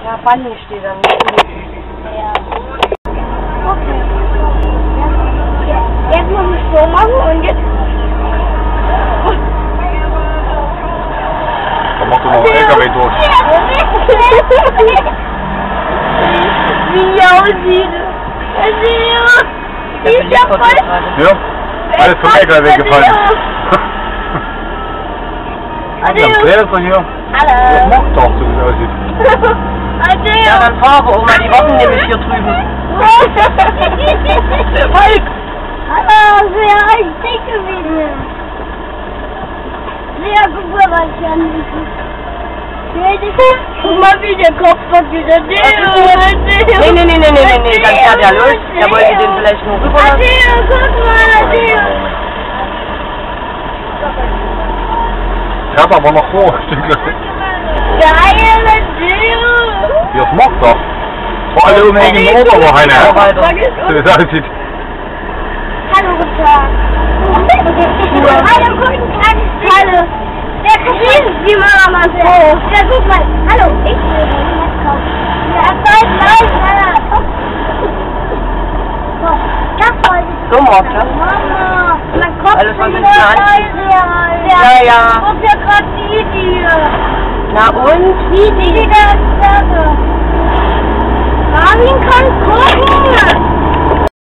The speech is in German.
Ja, Bunny steht da nicht. Ja. Okay. Jetzt muss ich so machen und jetzt... Dann machst du noch einen LKW durch. Wie aussieht. Die ist ja voll... Ja, alles vom LKW weggefallen. Ja, das doch hier. Hallo. Das macht doch, so wie es aussieht. Ja, dann fahr aber, Oma, die warten nämlich hier drüben. Volk! Hallo, sehr dick gewesen. Sehr gut, was ich an guck mal, wie der Kopf wird wieder. Nee, dann fährt er los. Der wollte den vielleicht nur rüber lassen. Adeo, guck mal, Adeo. Ich hab aber noch vor, stimmt das? Geil, Adeo. Ja, das macht doch. Vor allem um wegen dem Oberwoche, ne? So wie es aussieht. Hallo, guten Tag. Hallo, guten Tag. Hallo. Der Kuchen, die Mama sagt. Ja, guck mal. Hallo, ich will den jetzt kaufen. Ja, voll gleich, das wollte ich. So, Morte. Mama, mein Kopf Alles, was ist in der Hand leise. Ja. Guck ja gerade Video. Na und? Wie die da ist. Marvin kann gucken.